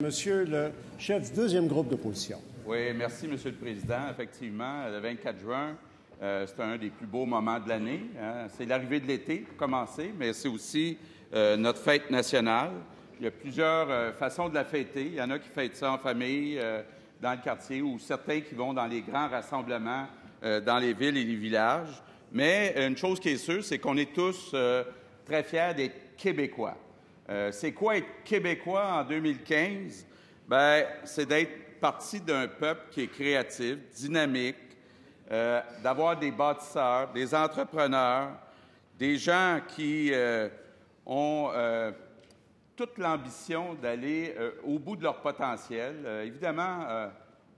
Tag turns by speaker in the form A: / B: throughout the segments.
A: Monsieur le chef du deuxième groupe d'opposition.
B: Oui, merci, Monsieur le Président. Effectivement, le 24 juin, c'est un des plus beaux moments de l'année. Hein. C'est l'arrivée de l'été, pour commencer, mais c'est aussi notre fête nationale. Il y a plusieurs façons de la fêter. Il y en a qui fêtent ça en famille, dans le quartier, ou certains qui vont dans les grands rassemblements dans les villes et les villages. Mais une chose qui est sûre, c'est qu'on est tous très fiers d'être Québécois. C'est quoi être Québécois en 2015? Bien, c'est d'être partie d'un peuple qui est créatif, dynamique, d'avoir des bâtisseurs, des entrepreneurs, des gens qui ont toute l'ambition d'aller au bout de leur potentiel. Évidemment,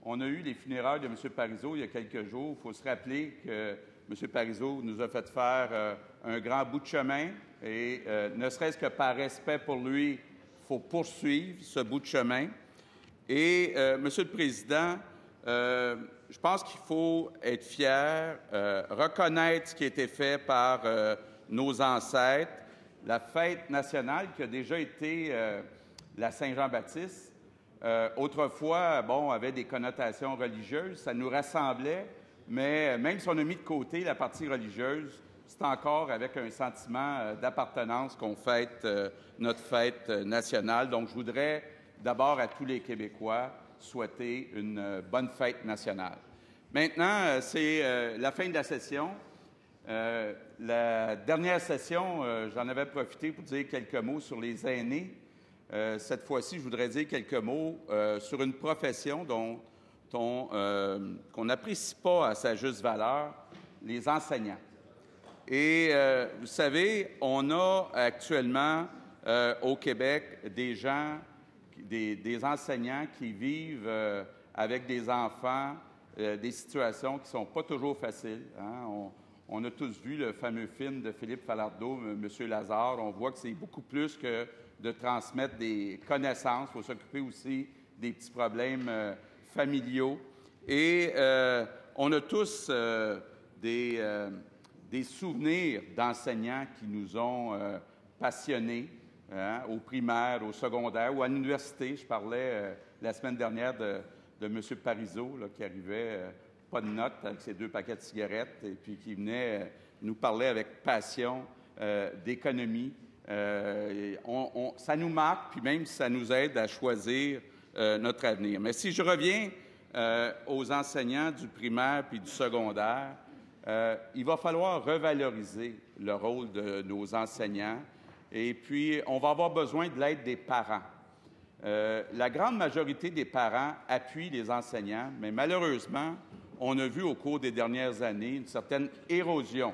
B: on a eu les funérailles de M. Parizeau il y a quelques jours. Il faut se rappeler que M. Parizeau nous a fait faire un grand bout de chemin et ne serait-ce que par respect pour lui, il faut poursuivre ce bout de chemin. Et, Monsieur le Président, je pense qu'il faut être fier, reconnaître ce qui a été fait par nos ancêtres. La fête nationale qui a déjà été la Saint-Jean-Baptiste, autrefois, bon, avait des connotations religieuses, ça nous rassemblait, mais même si on a mis de côté la partie religieuse, c'est encore avec un sentiment d'appartenance qu'on fête notre fête nationale. Donc, je voudrais d'abord à tous les Québécois souhaiter une bonne fête nationale. Maintenant, c'est la fin de la session. La dernière session, j'en avais profité pour dire quelques mots sur les aînés. Cette fois-ci, je voudrais dire quelques mots sur une profession qu'on n'apprécie pas à sa juste valeur, les enseignants. Et vous savez, on a actuellement au Québec des gens, des enseignants qui vivent avec des enfants des situations qui ne sont pas toujours faciles. Hein? On a tous vu le fameux film de Philippe Falardeau, Monsieur Lazare. On voit que c'est beaucoup plus que de transmettre des connaissances. Il faut s'occuper aussi des petits problèmes familiaux. Et on a tous des souvenirs d'enseignants qui nous ont passionnés, hein, au primaire, au secondaire ou à l'université. Je parlais la semaine dernière de M. Parizeau, là, qui arrivait, pas de notes, avec ses 2 paquets de cigarettes, et puis qui venait nous parler avec passion d'économie. Ça nous marque, puis même ça nous aide à choisir notre avenir. Mais si je reviens aux enseignants du primaire puis du secondaire, il va falloir revaloriser le rôle de nos enseignants et puis on va avoir besoin de l'aide des parents. La grande majorité des parents appuient les enseignants, mais malheureusement, on a vu au cours des dernières années une certaine érosion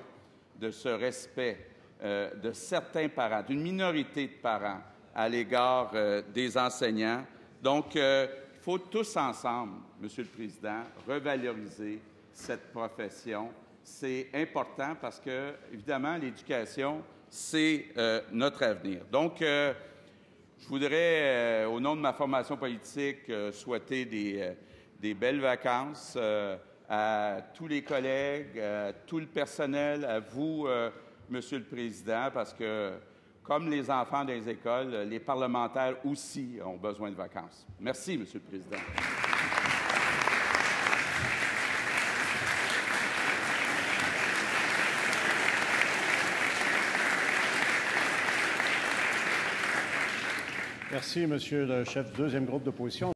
B: de ce respect de certains parents, d'une minorité de parents à l'égard des enseignants. Donc, il faut tous ensemble, Monsieur le Président, revaloriser cette profession. C'est important parce que, évidemment, l'éducation, c'est notre avenir. Donc, je voudrais, au nom de ma formation politique, souhaiter des belles vacances à tous les collègues, à tout le personnel, à vous, Monsieur le Président, parce que, comme les enfants des écoles, les parlementaires aussi ont besoin de vacances. Merci, Monsieur le Président.
A: Merci, Monsieur le chef du deuxième groupe d'opposition.